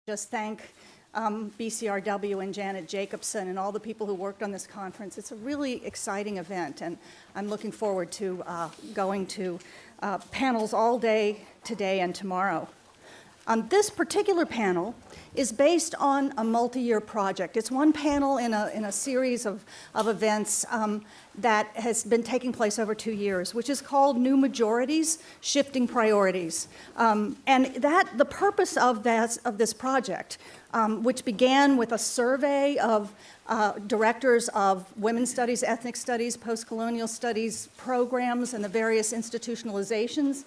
Just thank BCRW and Janet Jacobson and all the people who worked on this conference. It's a really exciting event, and I'm looking forward to going to panels all day today and tomorrow. This particular panel is based on a multi-year project. It's one panel in a series of events that has been taking place over 2 years, which is called New Majorities, Shifting Priorities. And the purpose of this project, which began with a survey of directors of women's studies, ethnic studies, post-colonial studies programs, and the various institutionalizations.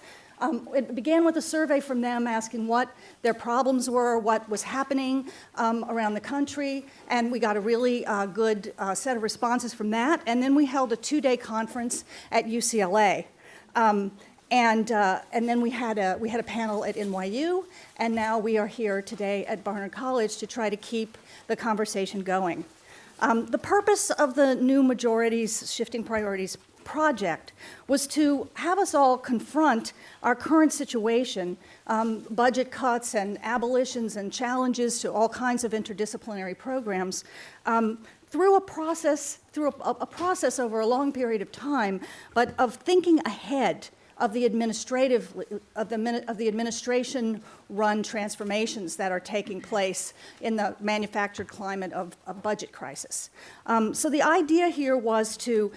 It began with a survey from them asking what their problems were, what was happening around the country, and we got a really good set of responses from that. And then we held a 2-day conference at UCLA. And then we had a panel at NYU, and now we are here today at Barnard College to try to keep the conversation going. The purpose of the New Majorities, Shifting Priorities project was to have us all confront our current situation, budget cuts and abolitions and challenges to all kinds of interdisciplinary programs, through a process over a long period of time, but of thinking ahead of the administration-run transformations that are taking place in the manufactured climate of a budget crisis. So the idea here was to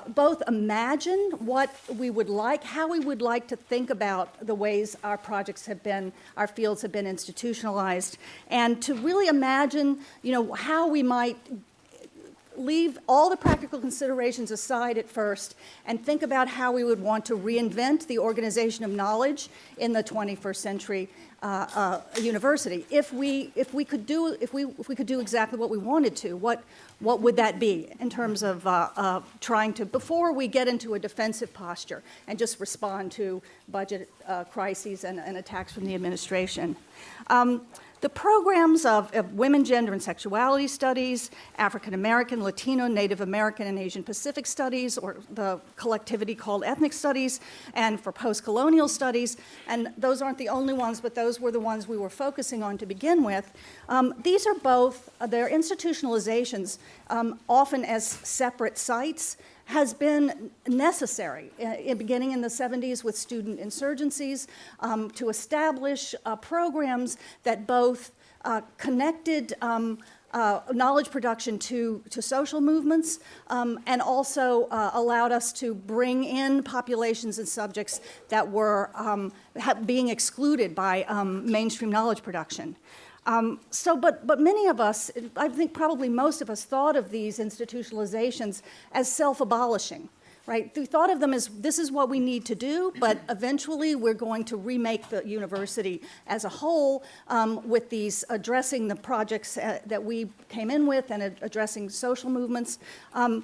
both imagine what we would like, how we would like to think about the ways our projects have been, our fields have been institutionalized, and to really imagine, how we might leave all the practical considerations aside at first and think about how we would want to reinvent the organization of knowledge in the 21st century university. If we could do exactly what we wanted to, what would that be in terms of trying to, before we get into a defensive posture and just respond to budget crises and attacks from the administration? The programs of women, gender, and sexuality studies, African American, Latino, Native American, and Asian Pacific studies, or the collectivity called ethnic studies, and for post-colonial studies, and those aren't the only ones, but those were the ones we were focusing on to begin with. These are both, their institutionalizations, often as separate sites, has been necessary, beginning in the 70s with student insurgencies, to establish programs that both connected knowledge production to social movements, and also allowed us to bring in populations and subjects that were being excluded by mainstream knowledge production. But many of us, I think probably most of us, thought of these institutionalizations as self-abolishing, right? We thought of them as, this is what we need to do, but eventually we're going to remake the university as a whole with these addressing the projects that we came in with and addressing social movements. So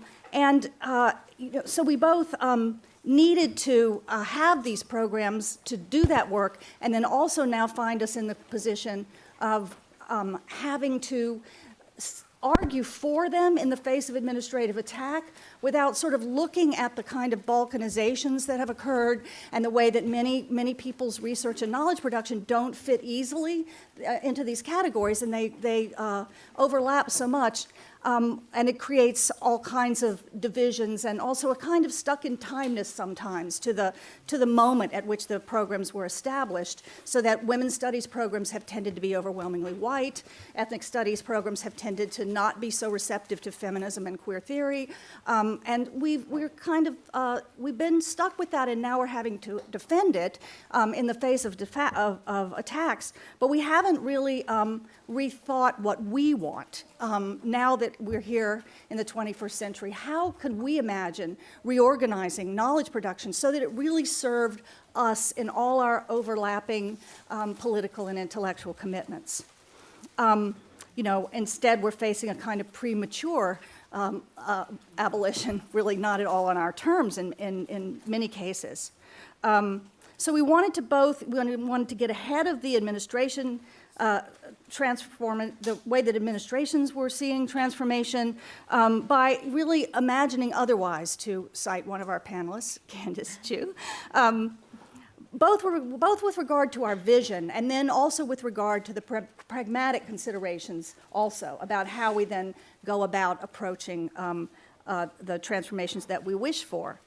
we both needed to have these programs to do that work, and then also now find us in the position of having to argue for them in the face of administrative attack without sort of looking at the kind of balkanizations that have occurred and the way that many people's research and knowledge production don't fit easily into these categories, and they overlap so much. And it creates all kinds of divisions and also a kind of stuck-in-timeness sometimes to the moment at which the programs were established, so that women's studies programs have tended to be overwhelmingly white, ethnic studies programs have tended to not be so receptive to feminism and queer theory, and we've been stuck with that, and now we're having to defend it in the face of attacks, but we haven't really rethought what we want. Now that we're here in the 21st century, how could we imagine reorganizing knowledge production so that it really served us in all our overlapping political and intellectual commitments? Instead, we're facing a kind of premature abolition, really not at all on our terms in many cases. So we wanted to get ahead of the administration the way that administrations were seeing transformation by really imagining otherwise, to cite one of our panelists, Kandice Chuh. both with regard to our vision and then also with regard to the pragmatic considerations also about how we then go about approaching the transformations that we wish for,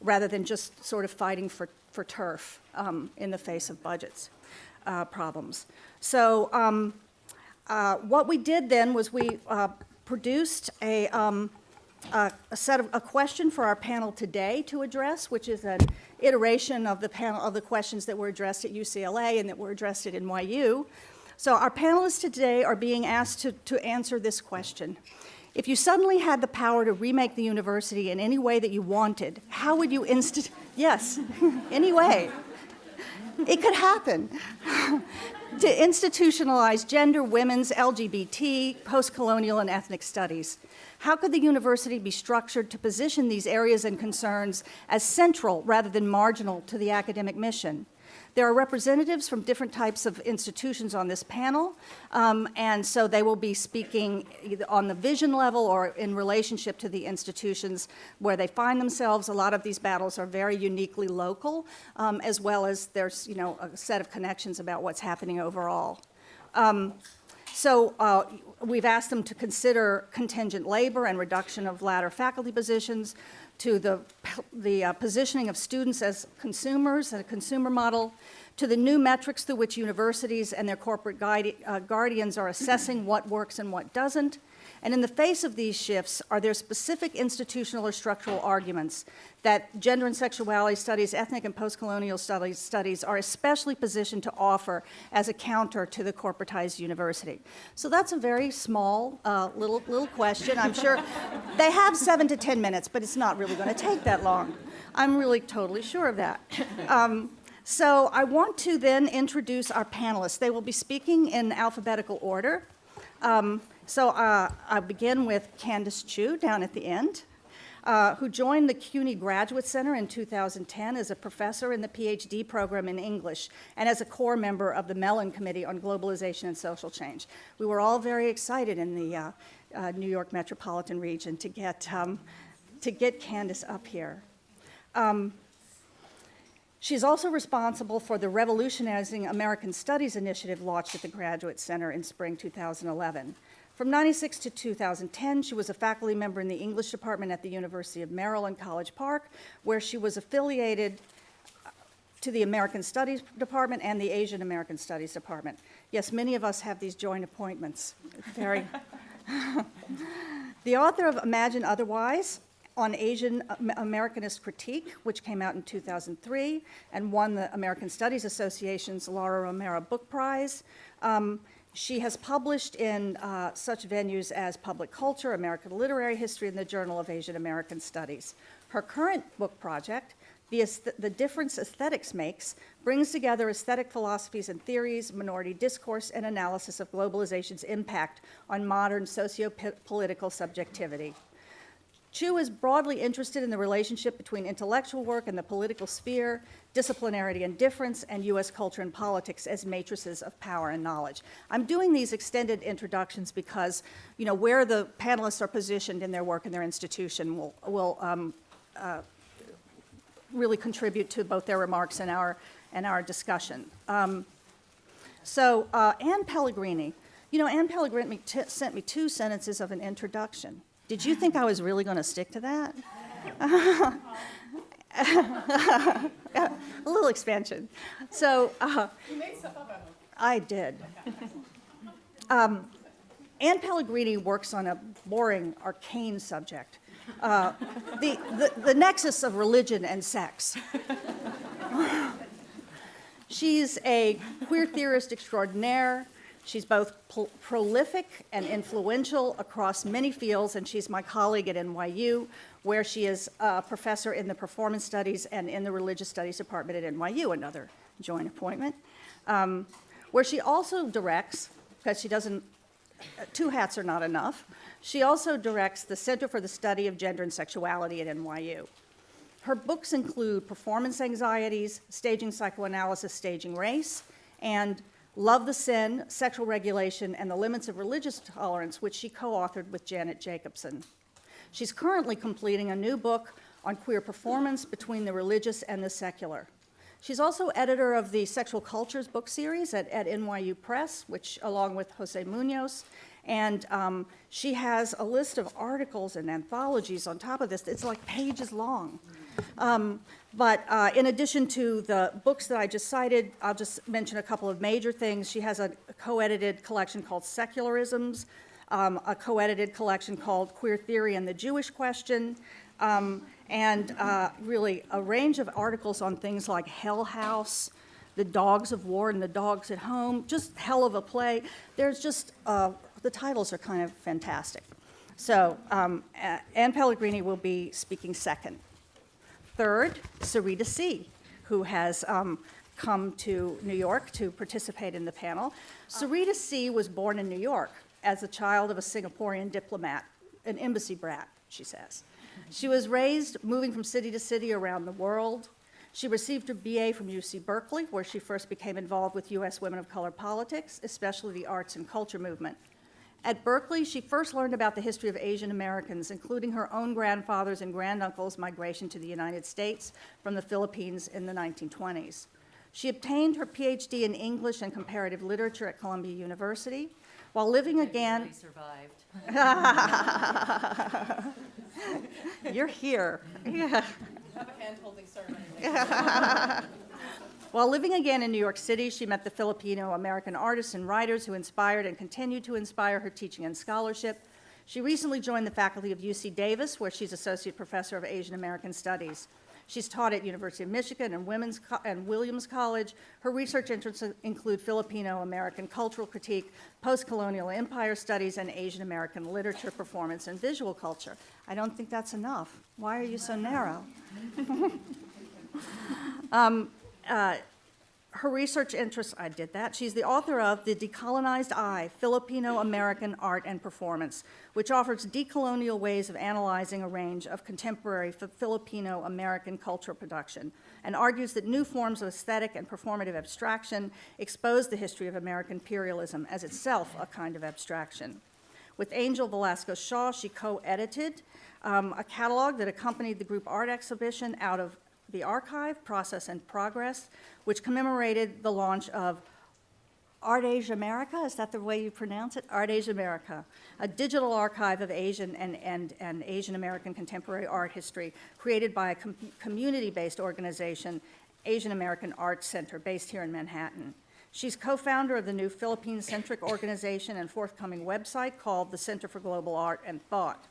rather than just sort of fighting for turf in the face of budgets problems. So what we did then was we produced a question for our panel today to address, which is an iteration of the panel of the questions that were addressed at UCLA and that were addressed at NYU. So our panelists today are being asked to answer this question. If you suddenly had the power to remake the university in any way that you wanted, how would you yes, any way. It could happen. To institutionalize gender, women's, LGBT, post-colonial, and ethnic studies. How could the university be structured to position these areas and concerns as central rather than marginal to the academic mission? There are representatives from different types of institutions on this panel, and so they will be speaking either on the vision level or in relationship to the institutions where they find themselves. A lot of these battles are very uniquely local, as well as there's, you know, a set of connections about what's happening overall. So we've asked them to consider contingent labor and reduction of latter faculty positions, to the positioning of students as consumers and a consumer model, to the new metrics through which universities and their corporate guardians are assessing what works and what doesn't. And in the face of these shifts, are there specific institutional or structural arguments that gender and sexuality studies, ethnic and post-colonial studies are especially positioned to offer as a counter to the corporatized university? So that's a very small little question. I'm sure they have 7 to 10 minutes, but it's not really going to take that long. I'm really totally sure of that. So I want to then introduce our panelists. They will be speaking in alphabetical order. So I begin with Kandice Chuh down at the end, who joined the CUNY Graduate Center in 2010 as a professor in the PhD program in English and as a core member of the Mellon Committee on Globalization and Social Change. We were all very excited in the New York metropolitan region to get Kandice up here. She's also responsible for the Revolutionizing American Studies initiative launched at the Graduate Center in spring 2011. From 1996 to 2010, she was a faculty member in the English department at the University of Maryland, College Park, where she was affiliated to the American Studies Department and the Asian American Studies Department. Yes, many of us have these joint appointments. Very. The author of Imagine Otherwise, on Asian Americanist Critique, which came out in 2003 and won the American Studies Association's Laura Romero Book Prize. She has published in such venues as Public Culture, American Literary History, and the Journal of Asian American Studies. Her current book project, The Difference Aesthetics Makes, brings together aesthetic philosophies and theories, minority discourse, and analysis of globalization's impact on modern socio-political subjectivity. Chuh is broadly interested in the relationship between intellectual work and the political sphere, disciplinarity and difference, and U.S. culture and politics as matrices of power and knowledge. I'm doing these extended introductions because, you know, where the panelists are positioned in their work and their institution will really contribute to both their remarks and our discussion. So Anne Pellegrini. You know, Anne Pellegrini sent me 2 sentences of an introduction. Did you think I was really going to stick to that? A little expansion. So you made stuff up. I did. Anne Pellegrini works on a boring, arcane subject, the nexus of religion and sex. She's a queer theorist extraordinaire. She's both prolific and influential across many fields, and she's my colleague at NYU, where she is a professor in the performance studies and in the religious studies department at NYU, another joint appointment, where she also directs, because she doesn't, 2 hats are not enough, she also directs the Center for the Study of Gender and Sexuality at NYU. Her books include Performance Anxieties, Staging Psychoanalysis, Staging Race, and Love the Sin, Sexual Regulation, and the Limits of Religious Tolerance, which she co-authored with Janet Jacobson. She's currently completing a new book on queer performance between the religious and the secular. She's also editor of the Sexual Cultures book series at NYU Press, which, along with Jose Munoz. And she has a list of articles and anthologies on top of this. It's like pages long. But in addition to the books that I just cited, I'll just mention a couple of major things. She has a co-edited collection called Secularisms, a co-edited collection called Queer Theory and the Jewish Question, and really a range of articles on things like Hell House, the Dogs of War and the Dogs at Home, just hell of a play. There's just, the titles are kind of fantastic. So Anne Pellegrini will be speaking second. Third, Sarita See, who has come to New York to participate in the panel. Sarita See was born in New York as a child of a Singaporean diplomat, an embassy brat, she says. She was raised moving from city to city around the world. She received her BA from UC Berkeley, where she first became involved with US women of color politics, especially the arts and culture movement. At Berkeley, she first learned about the history of Asian Americans, including her own grandfather's and granduncle's migration to the United States from the Philippines in the 1920s. She obtained her PhD in English and comparative literature at Columbia University. While living again, survived. You're here. Yeah. Have a hand-holding ceremony. While living again in New York City, she met the Filipino-American artists and writers who inspired and continue to inspire her teaching and scholarship. She recently joined the faculty of UC Davis, where she's Associate Professor of Asian American Studies. She's taught at University of Michigan and Williams College. Her research interests include Filipino-American cultural critique, post-colonial empire studies, and Asian American literature, performance, and visual culture. I don't think that's enough. Why are you so narrow? Her research interests, I did that. She's the author of The Decolonized Eye, Filipino-American Art and Performance, which offers decolonial ways of analyzing a range of contemporary Filipino-American cultural production, and argues that new forms of aesthetic and performative abstraction expose the history of American imperialism as itself a kind of abstraction. With Angel Velasco-Shaw, she co-edited a catalog that accompanied the group art exhibition Out of the Archive, Process and Progress, which commemorated the launch of Art Asia America, is that the way you pronounce it? Art Asia America, a digital archive of Asian and Asian American contemporary art history created by a community-based organization, Asian American Art Center, based here in Manhattan. She's co-founder of the new Philippine-centric organization and forthcoming website called the Center for Global Art and Thought.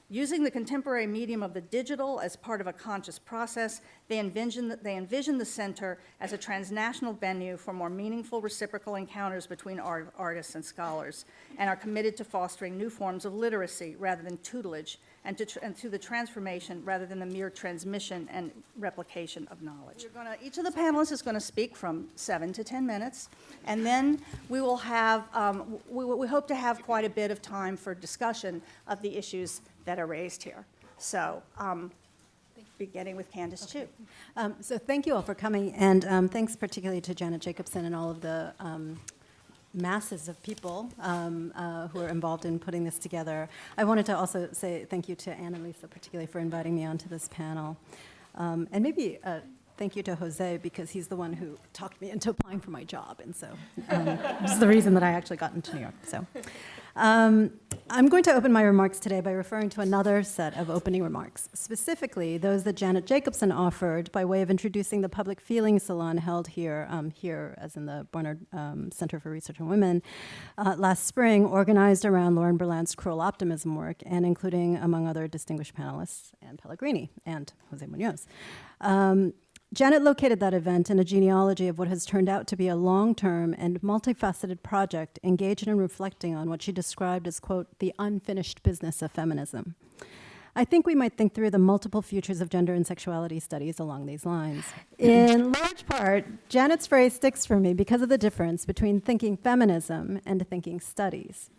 Using the contemporary medium of the digital as part of a conscious process, they envision the center as a transnational venue for more meaningful reciprocal encounters between artists and scholars, and are committed to fostering new forms of literacy rather than tutelage, and to the transformation rather than the mere transmission and replication of knowledge. Each of the panelists is going to speak from 7 to 10 minutes, and then we will have, we hope to have quite a bit of time for discussion of the issues that are raised here. So, beginning with Kandice Chuh. So thank you all for coming, and thanks particularly to Janet Jacobson and all of the masses of people who are involved in putting this together. I wanted to also say thank you to Anne and Lisa particularly for inviting me onto this panel. And maybe thank you to Jose, because he's the one who talked me into applying for my job, and so this is the reason that I actually got into New York. So. I'm going to open my remarks today by referring to another set of opening remarks, specifically those that Janet Jacobson offered by way of introducing the public feeling salon held here, as in the Barnard Center for Research on Women, last spring, organized around Lauren Berland's cruel optimism work, and including, among other distinguished panelists, Anne Pellegrini and Jose Munoz. Janet located that event in a genealogy of what has turned out to be a long-term and multifaceted project engaged in reflecting on what she described as, quote, the unfinished business of feminism. I think we might think through the multiple futures of gender and sexuality studies along these lines. In large part, Janet's phrase sticks for me because of the difference between thinking feminism and thinking studies.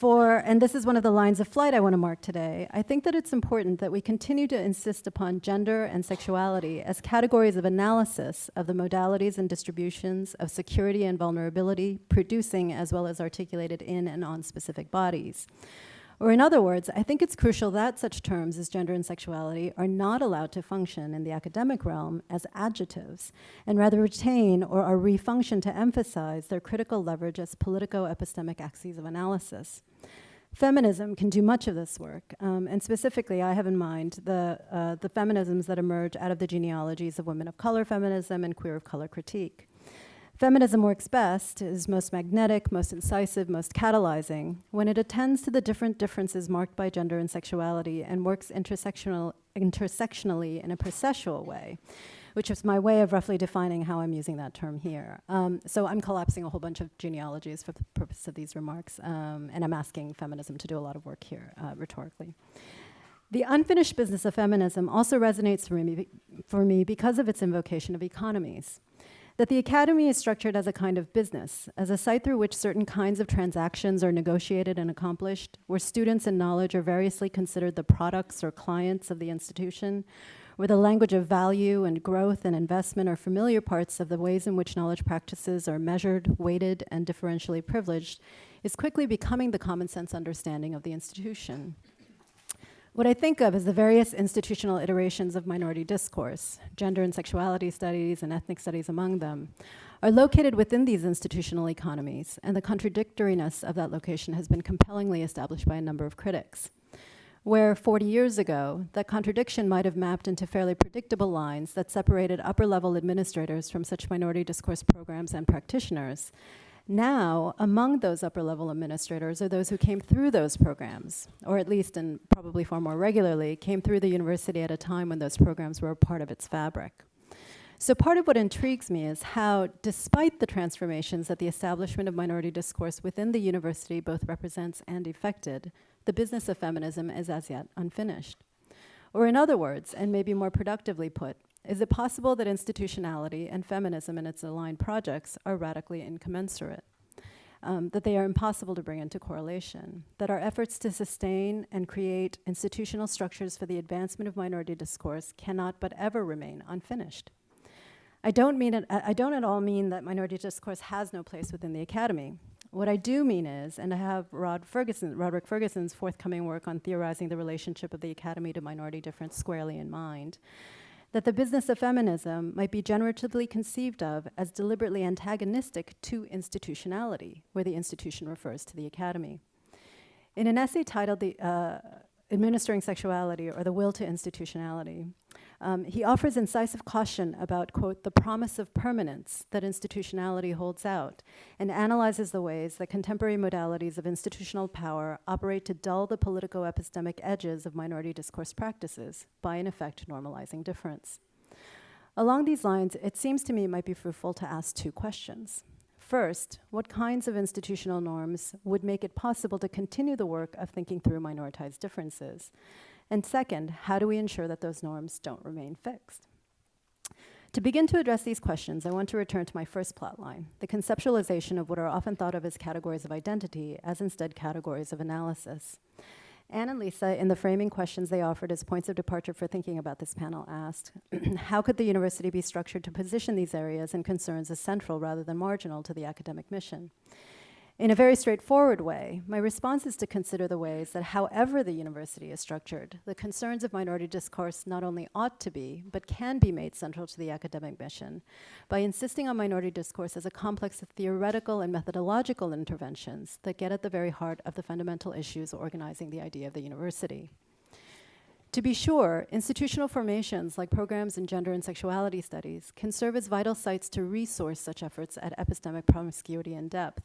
And this is one of the lines of flight I want to mark today, I think that it's important that we continue to insist upon gender and sexuality as categories of analysis of the modalities and distributions of security and vulnerability, producing as well as articulated in and on specific bodies. Or in other words, I think it's crucial that such terms as gender and sexuality are not allowed to function in the academic realm as adjectives, and rather retain or are refunctioned to emphasize their critical leverage as politico-epistemic axes of analysis. Feminism can do much of this work, and specifically I have in mind the feminisms that emerge out of the genealogies of women of color feminism and queer of color critique. Feminism works best, is most magnetic, most incisive, most catalyzing, when it attends to the different differences marked by gender and sexuality and works intersectionally in a processual way, which is my way of roughly defining how I'm using that term here. So I'm collapsing a whole bunch of genealogies for the purpose of these remarks, and I'm asking feminism to do a lot of work here, rhetorically. The unfinished business of feminism also resonates for me because of its invocation of economies. That the academy is structured as a kind of business, as a site through which certain kinds of transactions are negotiated and accomplished, where students and knowledge are variously considered the products or clients of the institution, where the language of value and growth and investment are familiar parts of the ways in which knowledge practices are measured, weighted, and differentially privileged, is quickly becoming the common sense understanding of the institution. What I think of as the various institutional iterations of minority discourse, gender and sexuality studies and ethnic studies among them, are located within these institutional economies, and the contradictoriness of that location has been compellingly established by a number of critics. Where 40 years ago, that contradiction might have mapped into fairly predictable lines that separated upper-level administrators from such minority discourse programs and practitioners, now, among those upper-level administrators are those who came through those programs, or at least, and probably far more regularly, came through the university at a time when those programs were a part of its fabric. So part of what intrigues me is how, despite the transformations that the establishment of minority discourse within the university both represents and effected, the business of feminism is as yet unfinished. Or in other words, and maybe more productively put, is it possible that institutionality and feminism and its aligned projects are radically incommensurate? That they are impossible to bring into correlation? That our efforts to sustain and create institutional structures for the advancement of minority discourse cannot but ever remain unfinished? I don't at all mean that minority discourse has no place within the academy. What I do mean is, and I have Roderick Ferguson's forthcoming work on theorizing the relationship of the academy to minority difference squarely in mind, that the business of feminism might be generatively conceived of as deliberately antagonistic to institutionality, where the institution refers to the academy. In an essay titled Administering Sexuality, or The Will to Institutionality, he offers incisive caution about, quote, the promise of permanence that institutionality holds out, and analyzes the ways that contemporary modalities of institutional power operate to dull the politico-epistemic edges of minority discourse practices by, in effect, normalizing difference. Along these lines, it seems to me it might be fruitful to ask two questions. First, what kinds of institutional norms would make it possible to continue the work of thinking through minoritized differences? And second, how do we ensure that those norms don't remain fixed? To begin to address these questions, I want to return to my first plotline, the conceptualization of what are often thought of as categories of identity as instead categories of analysis. Anne and Lisa, in the framing questions they offered as points of departure for thinking about this panel, asked, how could the university be structured to position these areas and concerns as central rather than marginal to the academic mission? In a very straightforward way, my response is to consider the ways that however the university is structured, the concerns of minority discourse not only ought to be, but can be made central to the academic mission by insisting on minority discourse as a complex of theoretical and methodological interventions that get at the very heart of the fundamental issues organizing the idea of the university. To be sure, institutional formations like programs in gender and sexuality studies can serve as vital sites to resource such efforts at epistemic promiscuity and depth.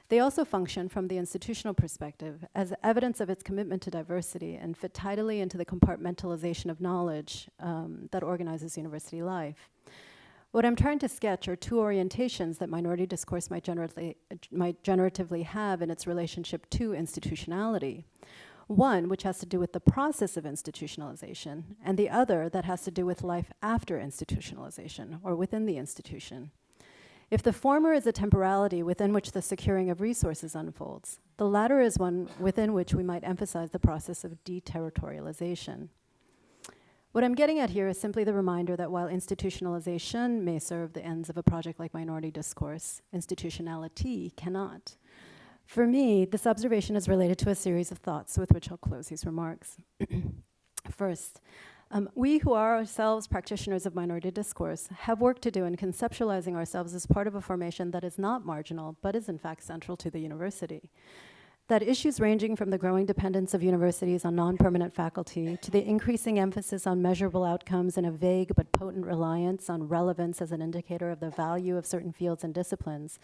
They also function from the institutional perspective as evidence of its commitment to diversity and fit tidily into the compartmentalization of knowledge that organizes university life. What I'm trying to sketch are two orientations that minority discourse might generatively have in its relationship to institutionality. One, which has to do with the process of institutionalization, and the other that has to do with life after institutionalization, or within the institution. If the former is a temporality within which the securing of resources unfolds, the latter is one within which we might emphasize the process of deterritorialization. What I'm getting at here is simply the reminder that while institutionalization may serve the ends of a project like minority discourse, institutionality cannot. For me, this observation is related to a series of thoughts with which I'll close these remarks. First, we who are ourselves practitioners of minority discourse have work to do in conceptualizing ourselves as part of a formation that is not marginal, but is in fact central to the university. That issues ranging from the growing dependence of universities on non-permanent faculty to the increasing emphasis on measurable outcomes and a vague but potent reliance on relevance as an indicator of the value of certain fields and disciplines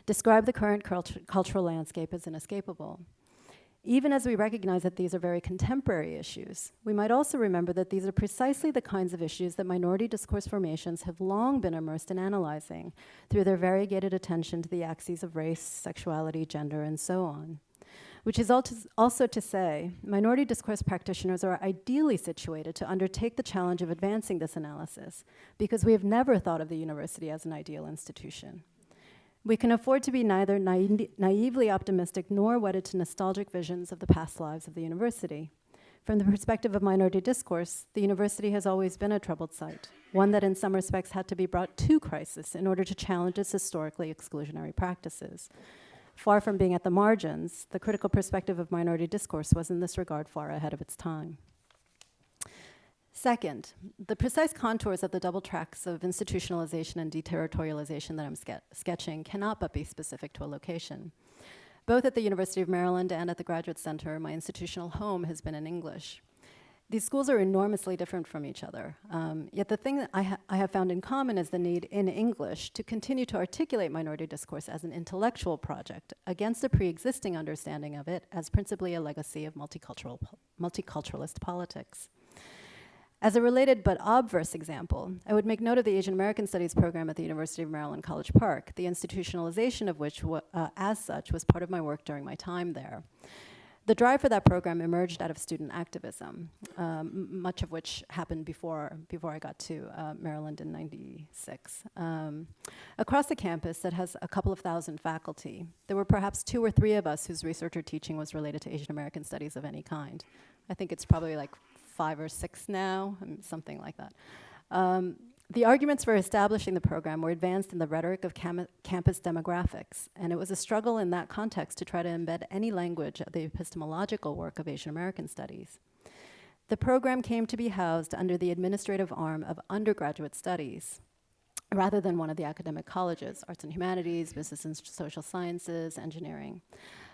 describe the current cultural landscape as inescapable. Even as we recognize that these are very contemporary issues, we might also remember that these are precisely the kinds of issues that minority discourse formations have long been immersed in analyzing through their variegated attention to the axes of race, sexuality, gender, and so on. Which is also to say, minority discourse practitioners are ideally situated to undertake the challenge of advancing this analysis, because we have never thought of the university as an ideal institution. We can afford to be neither naively optimistic nor wedded to nostalgic visions of the past lives of the university. From the perspective of minority discourse, the university has always been a troubled site, one that in some respects had to be brought to crisis in order to challenge its historically exclusionary practices. Far from being at the margins, the critical perspective of minority discourse was in this regard far ahead of its time. Second, the precise contours of the double tracks of institutionalization and deterritorialization that I'm sketching cannot but be specific to a location. Both at the University of Maryland and at the Graduate Center, my institutional home has been in English. These schools are enormously different from each other, yet the thing that I have found in common is the need in English to continue to articulate minority discourse as an intellectual project against a pre-existing understanding of it as principally a legacy of multiculturalist politics. As a related but obverse example, I would make note of the Asian American Studies program at the University of Maryland College Park, the institutionalization of which, as such, was part of my work during my time there. The drive for that program emerged out of student activism, much of which happened before I got to Maryland in '96. Across the campus that has a couple of thousand faculty, there were perhaps 2 or 3 of us whose research or teaching was related to Asian American studies of any kind. I think it's probably like 5 or 6 now, something like that. The arguments for establishing the program were advanced in the rhetoric of campus demographics, and it was a struggle in that context to try to embed any language of the epistemological work of Asian American studies. The program came to be housed under the administrative arm of undergraduate studies, rather than one of the academic colleges, arts and humanities, business and social sciences, engineering.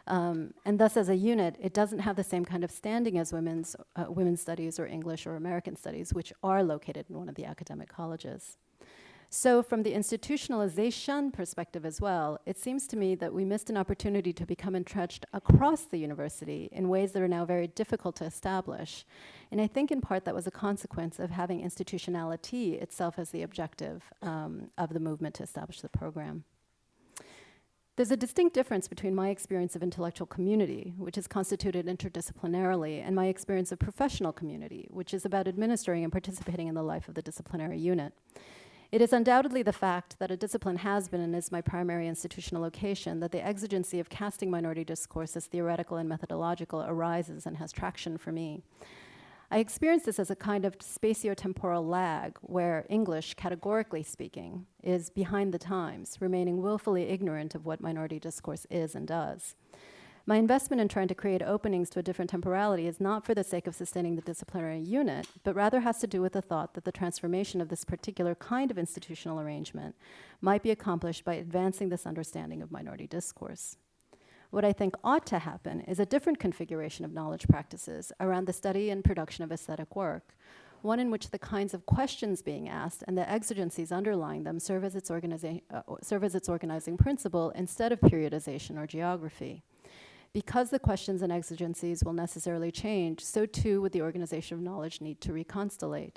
And thus, as a unit, it doesn't have the same kind of standing as women's studies or English or American studies, which are located in one of the academic colleges. So from the institutionalization perspective as well, it seems to me that we missed an opportunity to become entrenched across the university in ways that are now very difficult to establish. And I think in part that was a consequence of having institutionality itself as the objective of the movement to establish the program. There's a distinct difference between my experience of intellectual community, which is constituted interdisciplinarily, and my experience of professional community, which is about administering and participating in the life of the disciplinary unit. It is undoubtedly the fact that a discipline has been and is my primary institutional location that the exigency of casting minority discourse as theoretical and methodological arises and has traction for me. I experience this as a kind of spatiotemporal lag where English, categorically speaking, is behind the times, remaining willfully ignorant of what minority discourse is and does. My investment in trying to create openings to a different temporality is not for the sake of sustaining the disciplinary unit, but rather has to do with the thought that the transformation of this particular kind of institutional arrangement might be accomplished by advancing this understanding of minority discourse. What I think ought to happen is a different configuration of knowledge practices around the study and production of aesthetic work, one in which the kinds of questions being asked and the exigencies underlying them serve as its organizing principle instead of periodization or geography. Because the questions and exigencies will necessarily change, so too would the organization of knowledge need to reconstellate.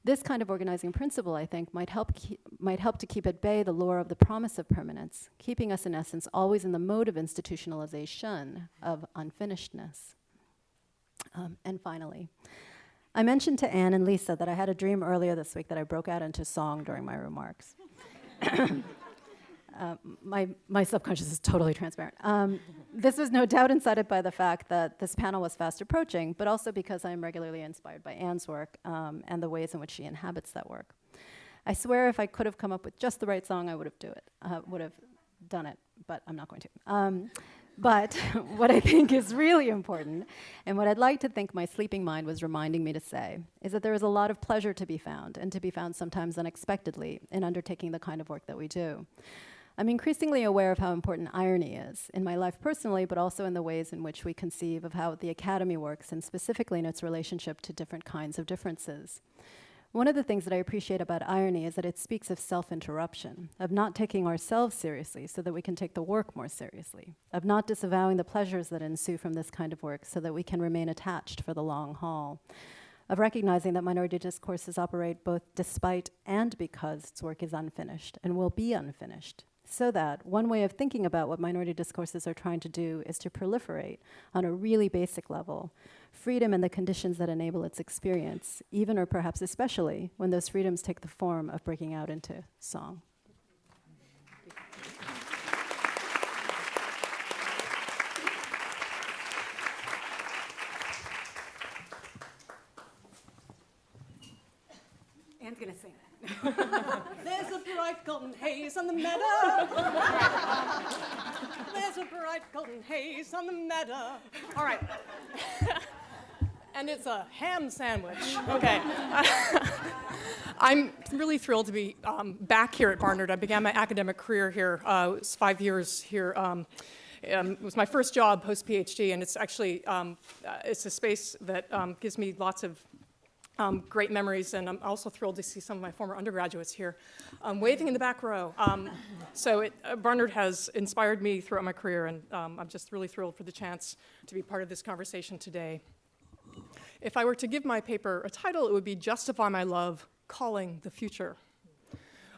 This kind of organizing principle, I think, might help to keep at bay the lure of the promise of permanence, keeping us in essence always in the mode of institutionalization, of unfinishedness. And finally, I mentioned to Anne and Lisa that I had a dream earlier this week that I broke out into song during my remarks. My subconscious is totally transparent. This was no doubt incited by the fact that this panel was fast approaching, but also because I am regularly inspired by Anne's work and the ways in which she inhabits that work. I swear if I could have come up with just the right song, I would have done it, but I'm not going to. But what I think is really important, and what I'd like to think my sleeping mind was reminding me to say, is that there is a lot of pleasure to be found, and to be found sometimes unexpectedly, in undertaking the kind of work that we do. I'm increasingly aware of how important irony is, in my life personally, but also in the ways in which we conceive of how the Academy works, and specifically in its relationship to different kinds of differences. One of the things that I appreciate about irony is that it speaks of self-interruption, of not taking ourselves seriously so that we can take the work more seriously, of not disavowing the pleasures that ensue from this kind of work so that we can remain attached for the long haul, of recognizing that minority discourses operate both despite and because its work is unfinished and will be unfinished. So that one way of thinking about what minority discourses are trying to do is to proliferate on a really basic level freedom and the conditions that enable its experience, even or perhaps especially when those freedoms take the form of breaking out into song. Anne's gonna sing that. There's a bright golden haze on the meadow. There's a bright golden haze on the meadow. All right. And it's a ham sandwich. Okay. I'm really thrilled to be back here at Barnard. I began my academic career here. It was 5 years here. It was my first job post-PhD, and it's actually it's a space that gives me lots of great memories, and I'm also thrilled to see some of my former undergraduates here waving in the back row. Barnard has inspired me throughout my career, and I'm just really thrilled for the chance to be part of this conversation today. If I were to give my paper a title, it would be Justify My Love, Calling the Future.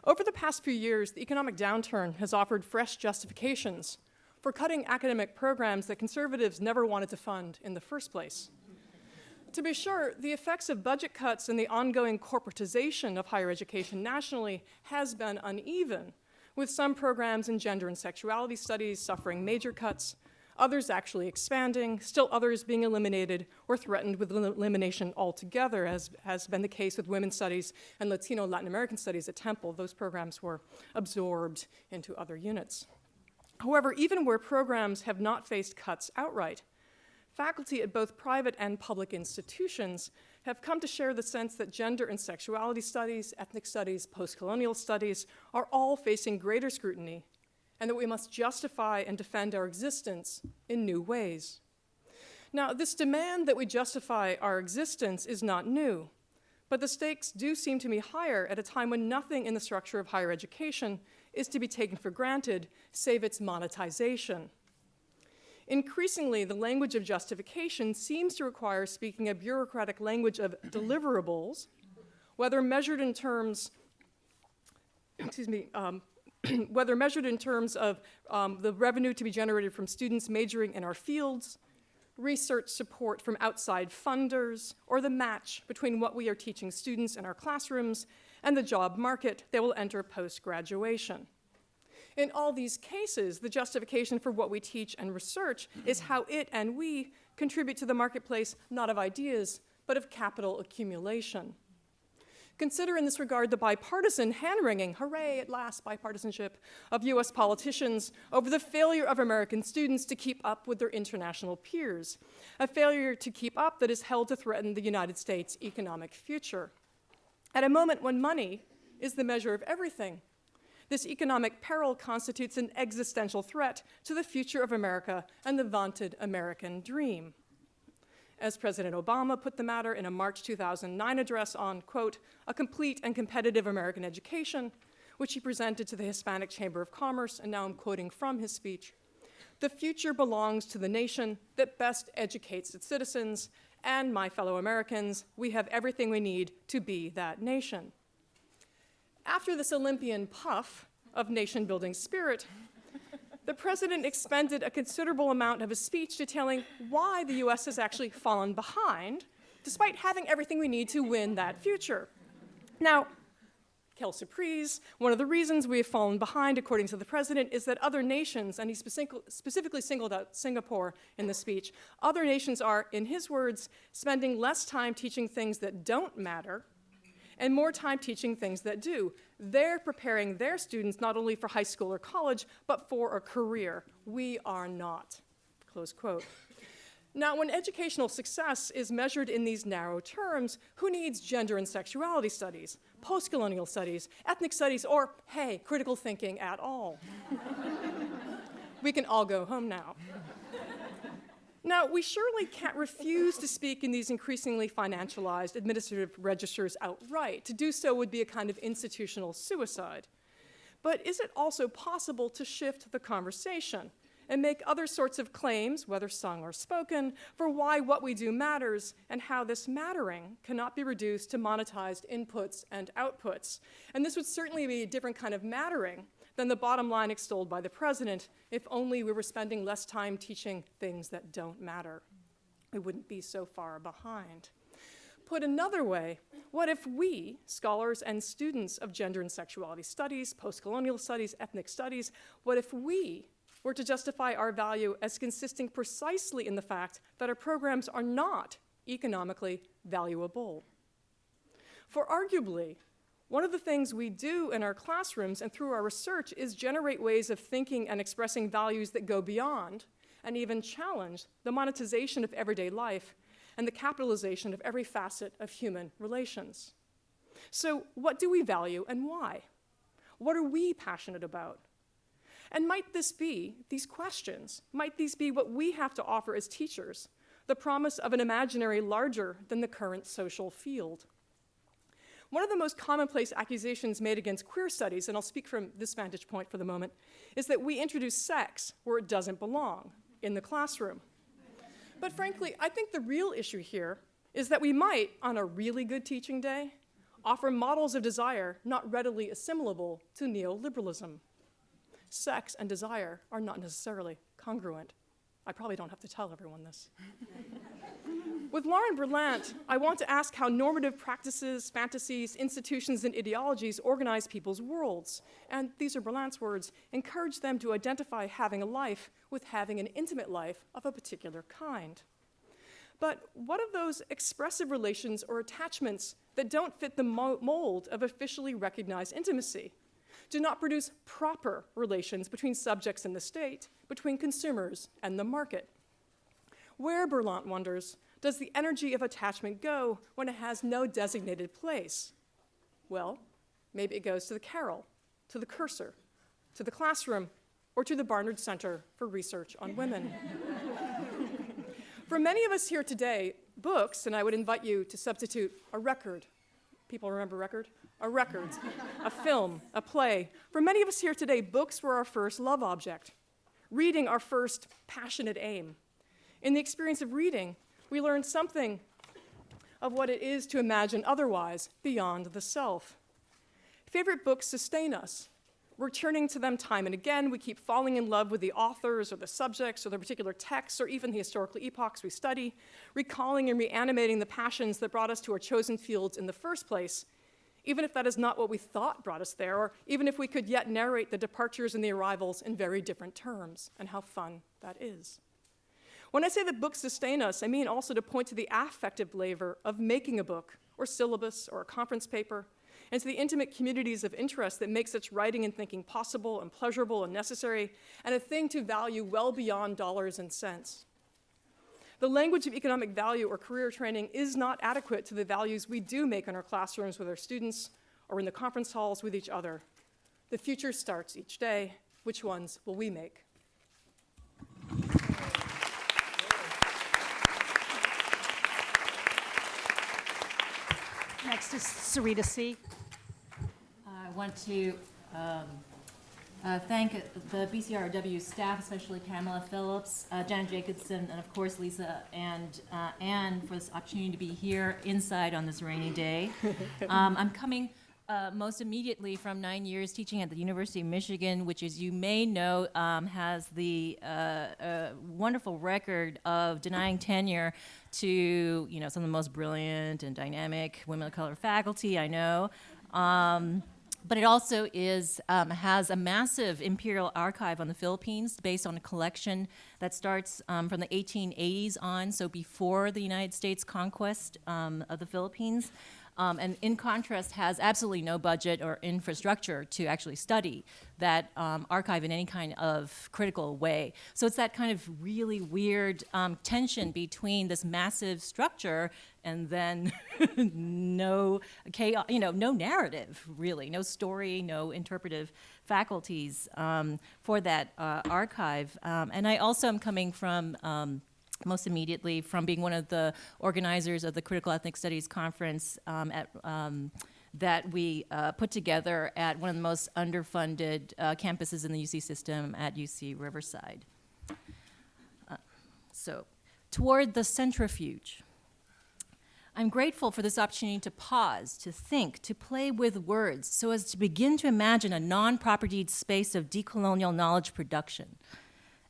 Over the past few years, the economic downturn has offered fresh justifications for cutting academic programs that conservatives never wanted to fund in the first place. To be sure, the effects of budget cuts and the ongoing corporatization of higher education nationally has been uneven, with some programs in gender and sexuality studies suffering major cuts, others actually expanding, still others being eliminated or threatened with elimination altogether, as has been the case with women's studies and Latino Latin American studies at Temple. Those programs were absorbed into other units. However, even where programs have not faced cuts outright, faculty at both private and public institutions have come to share the sense that gender and sexuality studies, ethnic studies, post-colonial studies are all facing greater scrutiny, and that we must justify and defend our existence in new ways. Now, this demand that we justify our existence is not new, but the stakes do seem to me higher at a time when nothing in the structure of higher education is to be taken for granted, save its monetization. Increasingly, the language of justification seems to require speaking a bureaucratic language of deliverables, whether measured in terms, whether measured in terms of the revenue to be generated from students majoring in our fields, research support from outside funders, or the match between what we are teaching students in our classrooms and the job market they will enter post-graduation. In all these cases, the justification for what we teach and research is how it and we contribute to the marketplace, not of ideas, but of capital accumulation. Consider in this regard the bipartisan hand-wringing, hooray, at last, bipartisanship, of US politicians over the failure of American students to keep up with their international peers, a failure to keep up that is held to threaten the United States' economic future. At a moment when money is the measure of everything, this economic peril constitutes an existential threat to the future of America and the vaunted American dream. As President Obama put the matter in a March 2009 address on, quote, a complete and competitive American education, which he presented to the Hispanic Chamber of Commerce, and now I'm quoting from his speech, the future belongs to the nation that best educates its citizens, and my fellow Americans, we have everything we need to be that nation. After this Olympian puff of nation-building spirit, the president expended a considerable amount of his speech detailing why the US has actually fallen behind, despite having everything we need to win that future. Now, quelle surprise, one of the reasons we have fallen behind, according to the president, is that other nations, and he specifically singled out Singapore in the speech, other nations are, in his words, spending less time teaching things that don't matter and more time teaching things that do. They're preparing their students not only for high school or college, but for a career. We are not. close quote. Now, when educational success is measured in these narrow terms, who needs gender and sexuality studies, post-colonial studies, ethnic studies, or, hey, critical thinking at all? We can all go home now. Now, we surely can't refuse to speak in these increasingly financialized administrative registers outright. To do so would be a kind of institutional suicide. But is it also possible to shift the conversation and make other sorts of claims, whether sung or spoken, for why what we do matters and how this mattering cannot be reduced to monetized inputs and outputs? And this would certainly be a different kind of mattering than the bottom line extolled by the president, if only we were spending less time teaching things that don't matter. We wouldn't be so far behind. Put another way, what if we, scholars and students of gender and sexuality studies, post-colonial studies, ethnic studies, what if we were to justify our value as consisting precisely in the fact that our programs are not economically valuable? For arguably, one of the things we do in our classrooms and through our research is generate ways of thinking and expressing values that go beyond and even challenge the monetization of everyday life and the capitalization of every facet of human relations. So what do we value and why? What are we passionate about? And might this be, these questions, might these be what we have to offer as teachers, the promise of an imaginary larger than the current social field? One of the most commonplace accusations made against queer studies, and I'll speak from this vantage point for the moment, is that we introduce sex where it doesn't belong, in the classroom. But frankly, I think the real issue here is that we might, on a really good teaching day, offer models of desire not readily assimilable to neoliberalism. Sex and desire are not necessarily congruent. I probably don't have to tell everyone this. With Lauren Berlant, I want to ask how normative practices, fantasies, institutions, and ideologies organize people's worlds. And these are Berlant's words, encourage them to identify having a life with having an intimate life of a particular kind. But what of those expressive relations or attachments that don't fit the mold of officially recognized intimacy? Do not produce proper relations between subjects and the state, between consumers and the market. Where, Berlant wonders, does the energy of attachment go when it has no designated place? Well, maybe it goes to the carol, to the cursor, to the classroom, or to the Barnard Center for Research on Women. For many of us here today, books, and I would invite you to substitute a record. People remember record? A record, a film, a play. For many of us here today, books were our first love object, reading our first passionate aim. In the experience of reading, we learn something of what it is to imagine otherwise beyond the self. Favorite books sustain us. Returning to them time and again, we keep falling in love with the authors or the subjects or the particular texts or even the historical epochs we study, recalling and reanimating the passions that brought us to our chosen fields in the first place, even if that is not what we thought brought us there, or even if we could yet narrate the departures and the arrivals in very different terms, and how fun that is. When I say that books sustain us, I mean also to point to the affective labor of making a book, or syllabus, or a conference paper, and to the intimate communities of interest that make such writing and thinking possible and pleasurable and necessary, and a thing to value well beyond dollars and cents. The language of economic value or career training is not adequate to the values we do make in our classrooms with our students or in the conference halls with each other. The future starts each day. Which ones will we make? Next is Sarita See. I want to thank the BCRW staff, especially Pamela Phillips, Janet Jacobson, and of course Lisa and Anne for this opportunity to be here inside on this rainy day. I'm coming most immediately from 9 years teaching at the University of Michigan, which, as you may know, has the wonderful record of denying tenure to some of the most brilliant and dynamic women of color faculty I know. But it also has a massive imperial archive on the Philippines based on a collection that starts from the 1880s on, so before the United States conquest of the Philippines. and in contrast has absolutely no budget or infrastructure to actually study that archive in any kind of critical way. So it's that kind of really weird tension between this massive structure and then no chaos, no narrative, really, no story, no interpretive faculties for that archive. And I also am coming from most immediately from being one of the organizers of the Critical Ethnic Studies Conference that we put together at one of the most underfunded campuses in the UC system at UC Riverside. So, toward the centrifuge. I'm grateful for this opportunity to pause, to think, to play with words, so as to begin to imagine a non-propertied space of decolonial knowledge production.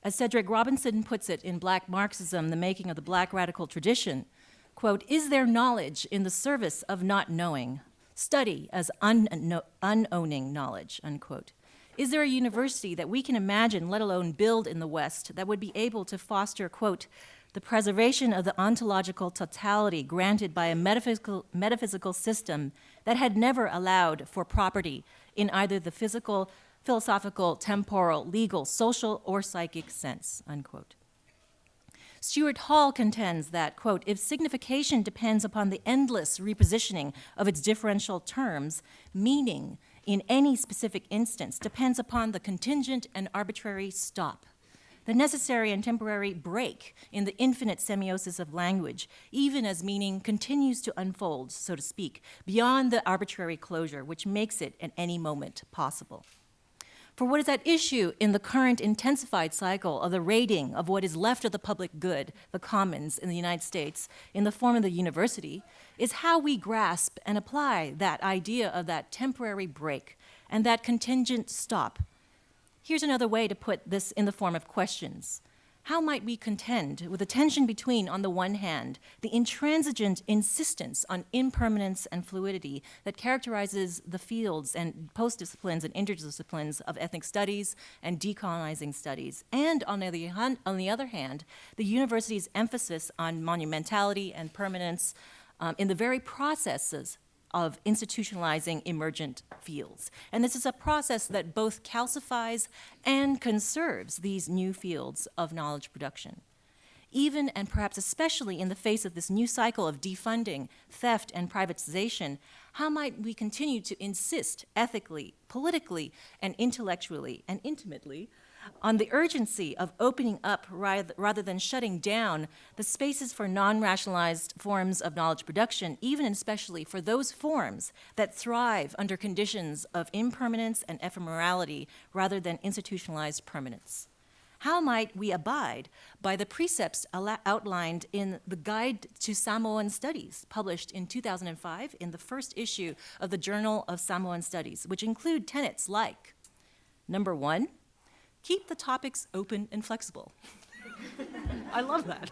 As Cedric Robinson puts it in Black Marxism, The Making of the Black Radical Tradition, quote, is there knowledge in the service of not knowing? Study as unowning knowledge, unquote. Is there a university that we can imagine, let alone build in the West, that would be able to foster, quote, the preservation of the ontological totality granted by a metaphysical system that had never allowed for property in either the physical, philosophical, temporal, legal, social, or psychic sense, unquote. Stuart Hall contends that, quote, if signification depends upon the endless repositioning of its differential terms, meaning in any specific instance depends upon the contingent and arbitrary stop, the necessary and temporary break in the infinite semiosis of language, even as meaning continues to unfold, so to speak, beyond the arbitrary closure which makes it at any moment possible. For what is at issue in the current intensified cycle of the raiding of what is left of the public good, the commons in the United States, in the form of the university, is how we grasp and apply that idea of that temporary break and that contingent stop. Here's another way to put this in the form of questions. How might we contend with the tension between, on the one hand, the intransigent insistence on impermanence and fluidity that characterizes the fields and post-disciplines and interdisciplines of ethnic studies and decolonizing studies, and on the other hand, the university's emphasis on monumentality and permanence in the very processes of institutionalizing emergent fields. And this is a process that both calcifies and conserves these new fields of knowledge production. Even and perhaps especially in the face of this new cycle of defunding, theft, and privatization, how might we continue to insist ethically, politically, and intellectually, and intimately on the urgency of opening up rather than shutting down the spaces for non-rationalized forms of knowledge production, even and especially for those forms that thrive under conditions of impermanence and ephemerality rather than institutionalized permanence? How might we abide by the precepts outlined in the Guide to Samoan Studies, published in 2005 in the first issue of the Journal of Samoan Studies, which include tenets like, number 1, keep the topics open and flexible. I love that.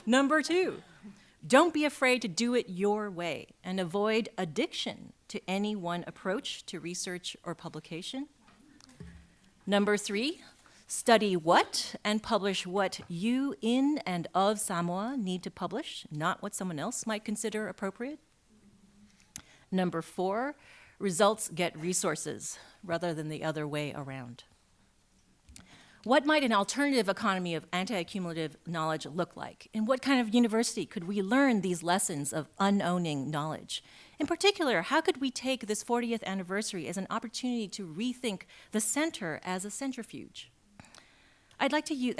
Number 2, don't be afraid to do it your way and avoid addiction to any one approach to research or publication. Number 3, study what and publish what you in and of Samoa need to publish, not what someone else might consider appropriate. Number 4, results get resources rather than the other way around. What might an alternative economy of anti-accumulative knowledge look like? In what kind of university could we learn these lessons of unowning knowledge? In particular, how could we take this 40th anniversary as an opportunity to rethink the center as a centrifuge? I'd like to use,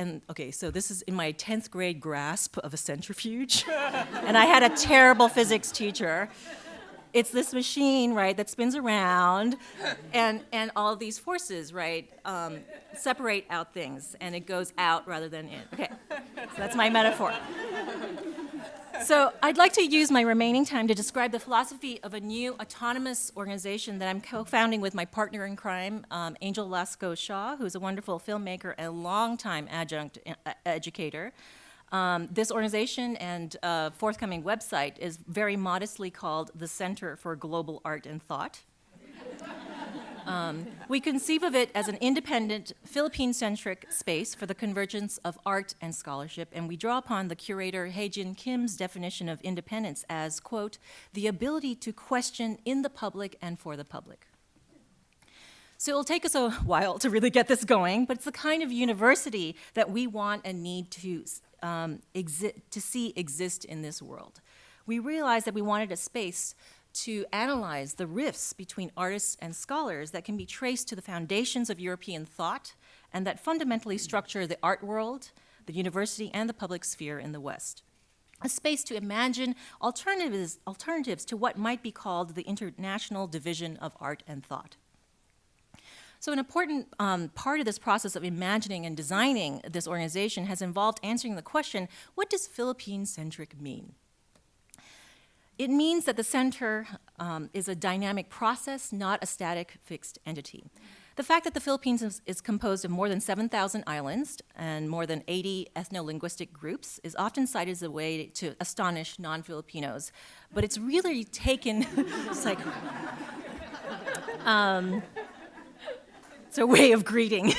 so this is in my 10th grade grasp of a centrifuge, and I had a terrible physics teacher. It's this machine, right, that spins around, and all of these forces, right, separate out things, and it goes out rather than in. Okay, so that's my metaphor. So I'd like to use my remaining time to describe the philosophy of a new autonomous organization that I'm co-founding with my partner in crime, Angel Lasco Shaw, who's a wonderful filmmaker and longtime adjunct educator. This organization and forthcoming website is very modestly called the Center for Global Art and Thought. We conceive of it as an independent, Philippine-centric space for the convergence of art and scholarship, and we draw upon the curator Hae-Jin Kim's definition of independence as, quote, the ability to question in the public and for the public. So it'll take us a while to really get this going, but it's the kind of university that we want and need to see exist in this world. We realized that we wanted a space to analyze the rifts between artists and scholars that can be traced to the foundations of European thought and that fundamentally structure the art world, the university, and the public sphere in the West. A space to imagine alternatives to what might be called the international division of art and thought. So an important part of this process of imagining and designing this organization has involved answering the question, what does Philippine-centric mean? It means that the center is a dynamic process, not a static, fixed entity. The fact that the Philippines is composed of more than 7,000 islands and more than 80 ethno-linguistic groups is often cited as a way to astonish non-Filipinos, but it's really taken, it's like, it's a way of greeting.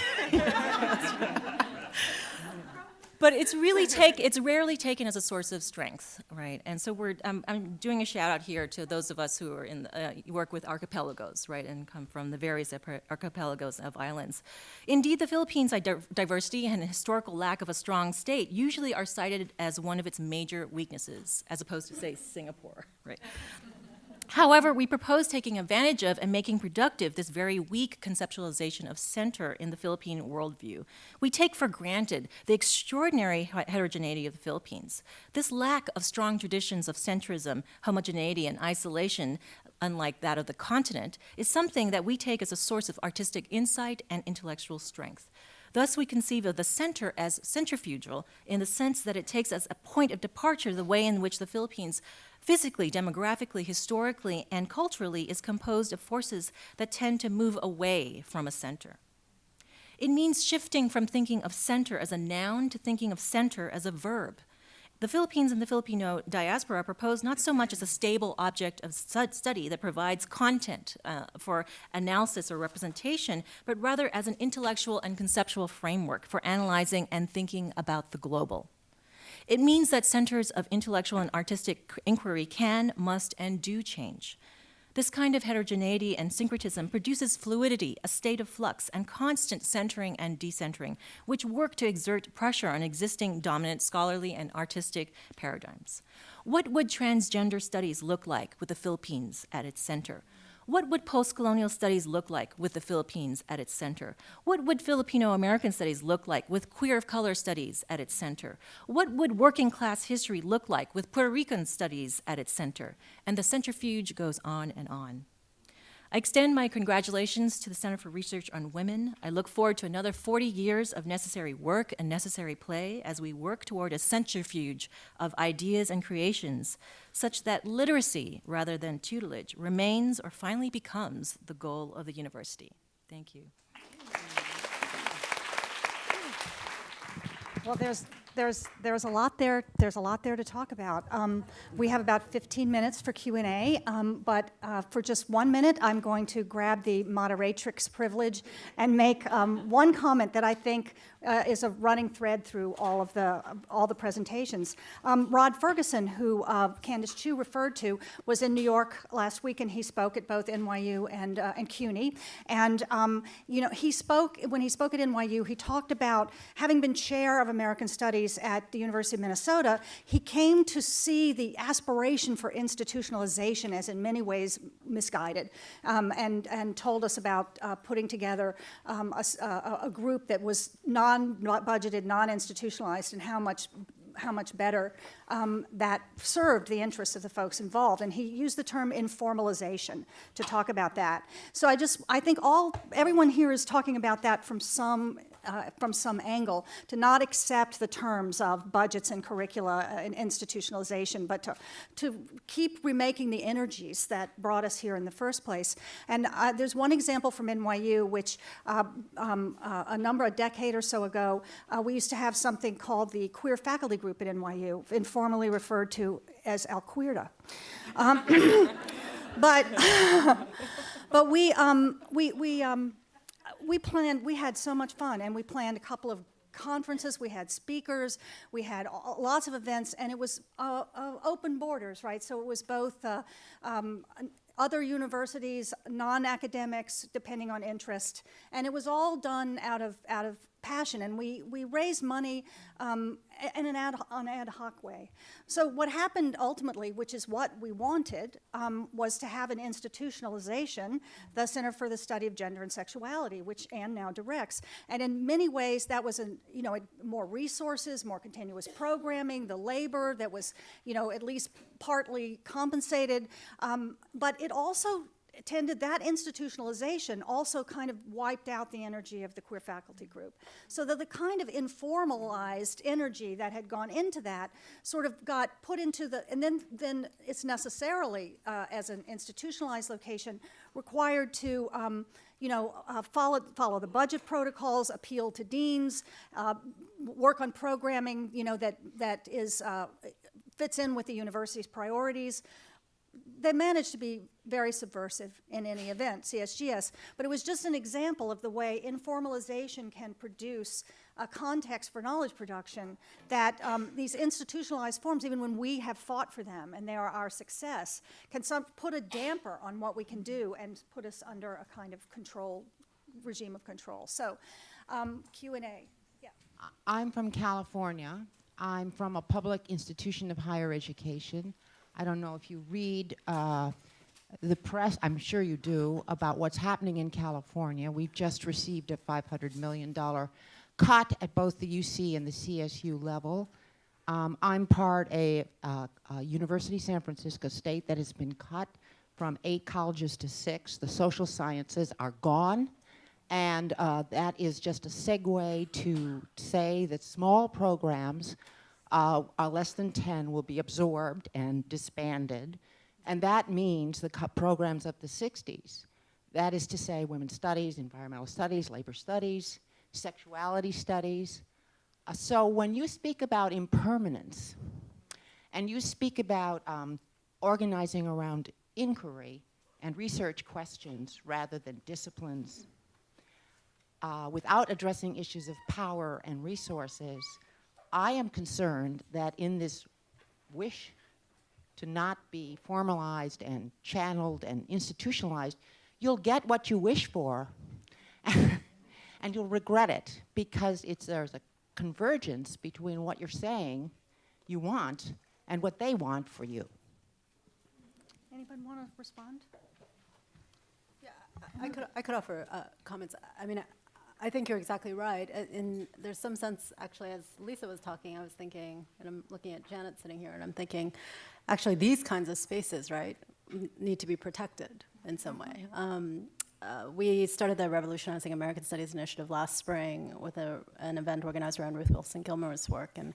But it's rarely taken as a source of strength, right? And so I'm doing a shout out here to those of us who are work with archipelagos, right, and come from the various archipelagos of islands. Indeed, the Philippines' diversity and historical lack of a strong state usually are cited as one of its major weaknesses, as opposed to, say, Singapore, right? However, we propose taking advantage of and making productive this very weak conceptualization of center in the Philippine worldview. We take for granted the extraordinary heterogeneity of the Philippines. This lack of strong traditions of centrism, homogeneity, and isolation, unlike that of the continent, is something that we take as a source of artistic insight and intellectual strength. Thus, we conceive of the center as centrifugal in the sense that it takes as a point of departure the way in which the Philippines physically, demographically, historically, and culturally is composed of forces that tend to move away from a center. It means shifting from thinking of center as a noun to thinking of center as a verb. The Philippines and the Filipino diaspora propose not so much as a stable object of study that provides content for analysis or representation, but rather as an intellectual and conceptual framework for analyzing and thinking about the global. It means that centers of intellectual and artistic inquiry can, must, and do change. This kind of heterogeneity and syncretism produces fluidity, a state of flux, and constant centering and decentering, which work to exert pressure on existing dominant scholarly and artistic paradigms. What would transgender studies look like with the Philippines at its center? What would post-colonial studies look like with the Philippines at its center? What would Filipino-American studies look like with queer of color studies at its center? What would working class history look like with Puerto Rican studies at its center? And the centrifuge goes on and on. I extend my congratulations to the Center for Research on Women. I look forward to another 40 years of necessary work and necessary play as we work toward a centrifuge of ideas and creations, such that literacy, rather than tutelage, remains or finally becomes the goal of the university. Thank you. Well, there's a lot there. There's a lot there to talk about. We have about 15 minutes for Q&A, but for just 1 minute, I'm going to grab the moderatrix privilege and make one comment that I think is a running thread through all the presentations. Rod Ferguson, who Kandice Chuh referred to, was in New York last week, and he spoke at both NYU and CUNY. And when he spoke at NYU, he talked about having been chair of American Studies at the University of Minnesota. He came to see the aspiration for institutionalization as in many ways misguided, and told us about putting together a group that was non-budgeted, non-institutionalized, and how much better that served the interests of the folks involved. And he used the term informalization to talk about that. So I think everyone here is talking about that from some angle, to not accept the terms of budgets and curricula and institutionalization, but to keep remaking the energies that brought us here in the first place. And there's one example from NYU, which a decade or so ago, we used to have something called the Queer Faculty Group at NYU, informally referred to as Al Queerda. But we planned, we had so much fun, and we planned a couple of conferences, we had speakers, we had lots of events, and it was open borders, right? So it was both other universities, non-academics, depending on interest, and it was all done out of passion, and we raised money in an ad hoc way. So what happened ultimately, which is what we wanted, was to have an institutionalization, the Center for the Study of Gender and Sexuality, which Anne now directs. And in many ways, that was more resources, more continuous programming, the labor that was at least partly compensated, but it also that institutionalization also kind of wiped out the energy of the queer faculty group. So that the kind of informalized energy that had gone into that sort of got put into and then it's necessarily, as an institutionalized location, required to follow the budget protocols, appeal to deans, work on programming, that is fits in with the university's priorities. They managed to be very subversive in any event, CSGS, but it was just an example of the way informalization can produce a context for knowledge production that these institutionalized forms, even when we have fought for them and they are our success, can put a damper on what we can do and put us under a kind of regime of control. So, Q&A. Yeah. I'm from California. I'm from a public institution of higher education. I don't know if you read the press, I'm sure you do, about what's happening in California. We've just received a $500 million cut at both the UC and the CSU level. I'm part of University San Francisco State that has been cut from 8 colleges to 6. The social sciences are gone. And that is just a segue to say that small programs, less than 10, will be absorbed and disbanded. And that means the programs of the 60s. That is to say, women's studies, environmental studies, labor studies, sexuality studies. So when you speak about impermanence, and you speak about organizing around inquiry and research questions rather than disciplines, without addressing issues of power and resources, I am concerned that in this wish to not be formalized and channeled and institutionalized, you'll get what you wish for, and you'll regret it, because there's a convergence between what you're saying you want and what they want for you. Anybody want to respond? Yeah, I could offer comments. I mean, I think you're exactly right. And there's some sense, actually, as Lisa was talking, I was thinking, and I'm looking at Janet sitting here, and I'm thinking, actually, these kinds of spaces, right, need to be protected in some way. We started the Revolutionizing American Studies initiative last spring with an event organized around Ruth Wilson Gilmore's work, and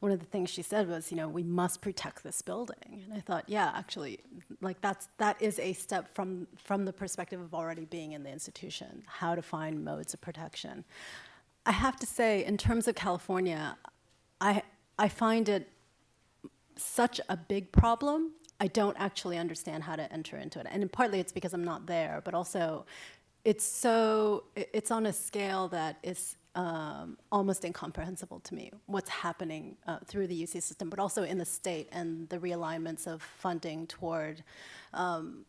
one of the things she said was, we must protect this building. And I thought, yeah, actually, like that is a step from the perspective of already being in the institution, how to find modes of protection. I have to say, in terms of California, I find it such a big problem. I don't actually understand how to enter into it. And partly it's because I'm not there, but also it's on a scale that is almost incomprehensible to me, what's happening through the UC system, but also in the state and the realignments of funding toward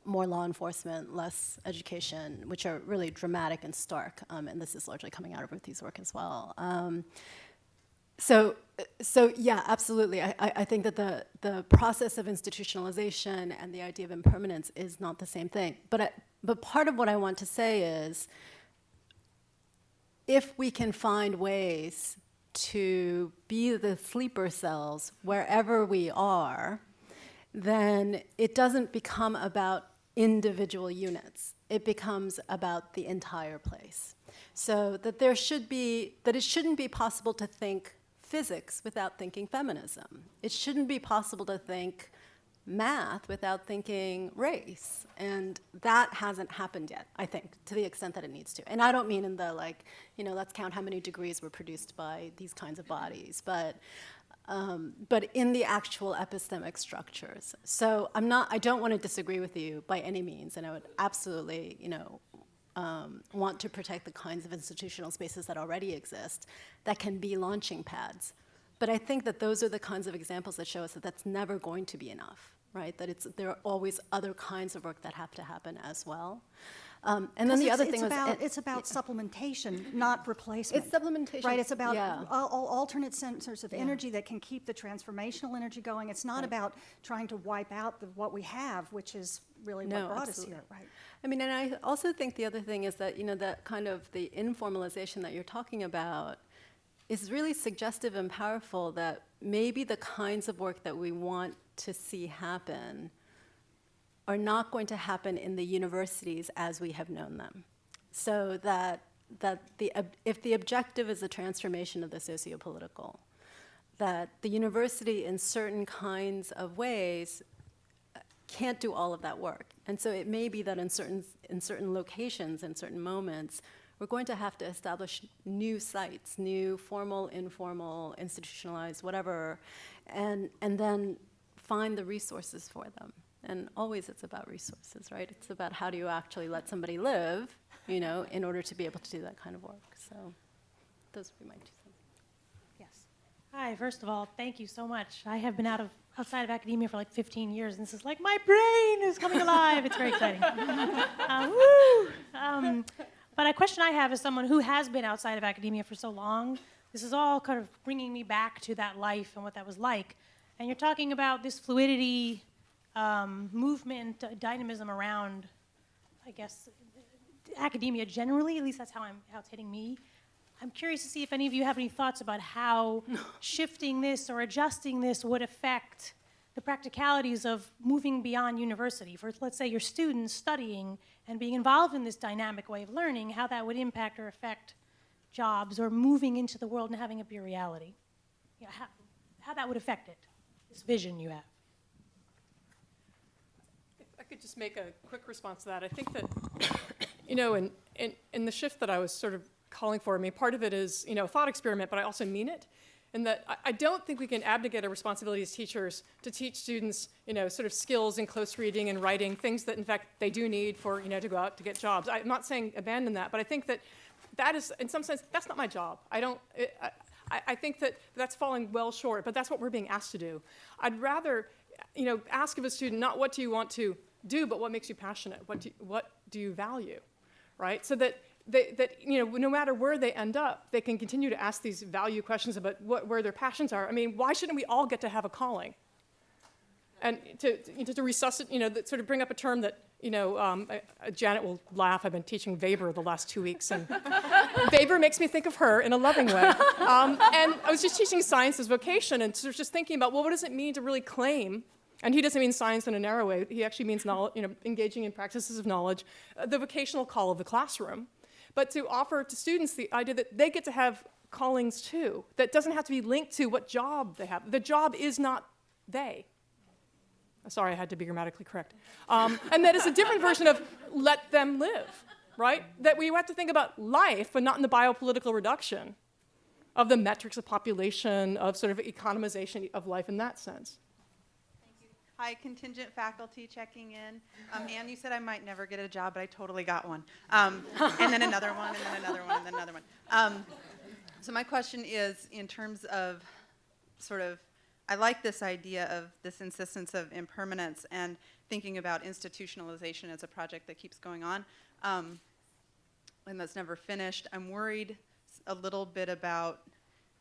more law enforcement, less education, which are really dramatic and stark, and this is largely coming out of Ruthie's work as well. So yeah, absolutely. I think that the process of institutionalization and the idea of impermanence is not the same thing. But part of what I want to say is, if we can find ways to be the sleeper cells wherever we are, then it doesn't become about individual units. It becomes about the entire place. So that it shouldn't be possible to think physics without thinking feminism. It shouldn't be possible to think math without thinking race. And that hasn't happened yet, I think, to the extent that it needs to. And I don't mean in the let's count how many degrees were produced by these kinds of bodies, but but in the actual epistemic structures. So I don't want to disagree with you by any means, and I would absolutely, want to protect the kinds of institutional spaces that already exist that can be launching pads. But I think that those are the kinds of examples that show us that that's never going to be enough, right? That there are always other kinds of work that have to happen as well. And then the other thing was... It's about supplementation, not replacement. It's supplementation. Right, it's about yeah. alternate centers of energy that can keep the transformational energy going. It's not about trying to wipe out what we have, which is really what brought us here, right? I mean, and I also think the other thing is that, that kind of the informalization that you're talking about is really suggestive and powerful, that maybe the kinds of work that we want to see happen are not going to happen in the universities as we have known them. So that if the objective is the transformation of the sociopolitical, that the university in certain kinds of ways can't do all of that work. And so it may be that in certain locations, in certain moments, we're going to have to establish new sites, new formal, informal, institutionalized, whatever, and then find the resources for them. And always it's about resources, right? It's about how do you actually let somebody live, in order to be able to do that kind of work. So those would be my 2 cents. Yes. Hi, first of all, thank you so much. I have been outside of academia for like 15 years, and this is like my brain is coming alive. It's very exciting. Woo! But a question I have as someone who has been outside of academia for so long, this is all kind of bringing me back to that life and what that was like. And you're talking about this fluidity, movement, dynamism around, I guess, academia generally. At least that's how it's hitting me. I'm curious to see if any of you have any thoughts about how shifting this or adjusting this would affect the practicalities of moving beyond university. For, let's say, your students studying and being involved in this dynamic way of learning, how that would impact or affect jobs or moving into the world and having it be a reality. How that would affect it, this vision you have. If I could just make a quick response to that. I think that, in the shift that I was sort of calling for, I mean, part of it is, a thought experiment, but I also mean it. And that I don't think we can abdicate our responsibility as teachers to teach students, sort of skills in close reading and writing, things that, in fact, they do need for, to go out to get jobs. I'm not saying abandon that, but I think that is, in some sense, that's not my job. I think that that's falling well short, but that's what we're being asked to do. I'd rather, ask of a student not what do you want to do, but what makes you passionate? What do you value, right? So that no matter where they end up, they can continue to ask these value questions about where their passions are. I mean, why shouldn't we all get to have a calling? And to resuscitate, sort of bring up a term that, Janet will laugh. I've been teaching Weber the last 2 weeks, and Weber makes me think of her in a loving way. And I was just teaching science as vocation, and sort of just thinking about, well, what does it mean to really claim? And he doesn't mean science in a narrow way. He actually means knowledge, engaging in practices of knowledge, the vocational call of the classroom. But to offer to students the idea that they get to have callings too, that doesn't have to be linked to what job they have. The job is not they. Sorry, I had to be grammatically correct. And that is a different version of let them live, right? That we have to think about life, but not in the biopolitical reduction of the metrics of population, of sort of economization of life in that sense. Hi, contingent faculty checking in. Anne, you said I might never get a job, but I totally got one. And then another one, and then another one, and then another one. So my question is, in terms of sort of, I like this idea of this insistence of impermanence and thinking about institutionalization as a project that keeps going on, and that's never finished. I'm worried a little bit about,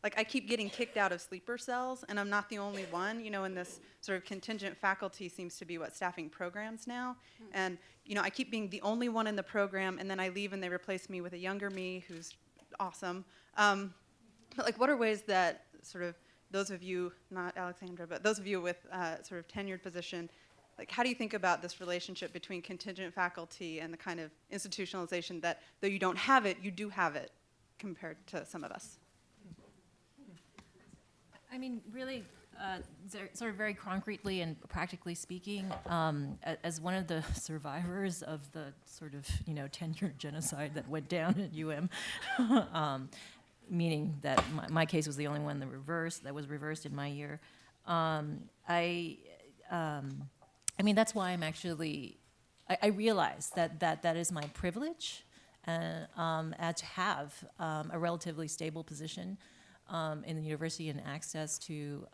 like, I keep getting kicked out of sleeper cells, and I'm not the only one, and this sort of contingent faculty seems to be what staffing programs now. And, I keep being the only one in the program, and then I leave and they replace me with a younger me who's awesome. But, like, what are ways that sort of those of you, not Alexandra, but those of you with sort of tenured position, like, how do you think about this relationship between contingent faculty and the kind of institutionalization that, though you don't have it, you do have it compared to some of us? I mean, really, sort of very concretely and practically speaking, as one of the survivors of the sort of, tenured genocide that went down at UM, meaning that my case was the only one that was reversed in my year. I mean, that's why I'm actually, I realize that is my privilege, and to have a relatively stable position in the university and access to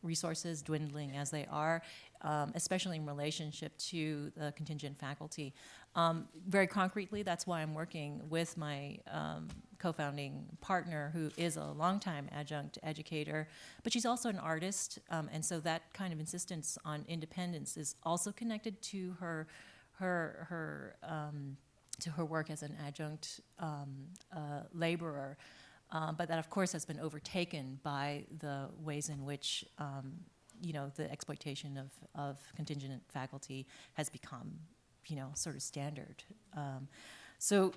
resources, dwindling as they are, especially in relationship to the contingent faculty. Very concretely, that's why I'm working with my co-founding partner, who is a longtime adjunct educator, but she's also an artist, and so that kind of insistence on independence is also connected to her work as an adjunct laborer. But that, of course, has been overtaken by the ways in which, the exploitation of contingent faculty has become, sort of standard. So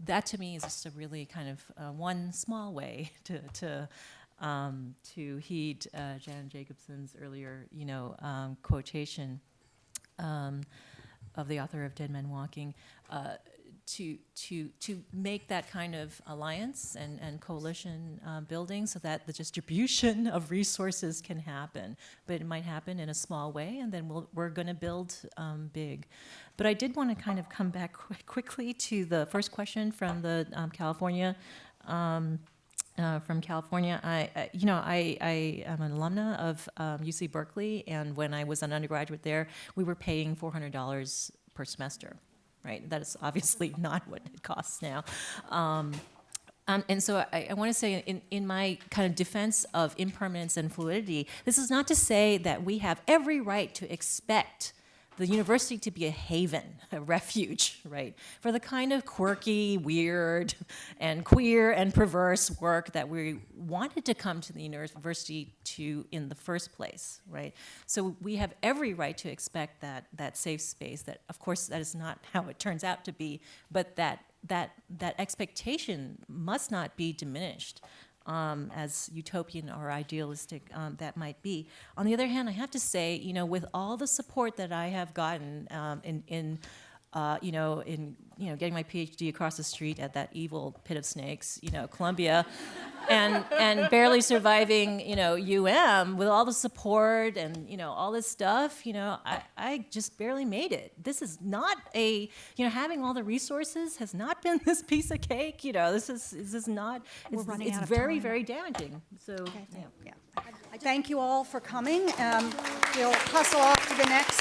that, to me, is just a really kind of one small way to heed Janet Jacobson's earlier, quotation of the author of Dead Men Walking. To make that kind of alliance and coalition building so that the distribution of resources can happen. But it might happen in a small way, and then we're going to build big. But I did want to kind of come back quickly to the first question from the California. From California, I am an alumna of UC Berkeley, and when I was an undergraduate there, we were paying $400 per semester. Right, that is obviously not what it costs now. And so I want to say in my kind of defense of impermanence and fluidity, this is not to say that we have every right to expect the university to be a haven, a refuge, right, for the kind of quirky, weird, and queer and perverse work that we wanted to come to the university to in the first place, right? So we have every right to expect that safe space. That, of course, that is not how it turns out to be, but that expectation must not be diminished. As utopian or idealistic that might be. On the other hand, I have to say, with all the support that I have gotten in getting my PhD across the street at that evil pit of snakes, Columbia, and barely surviving, UM with all the support and all this stuff, I just barely made it. This is not having all the resources has not been this piece of cake. This is not. It's very, very damaging. So yeah. Thank you all for coming. We'll hustle off to the next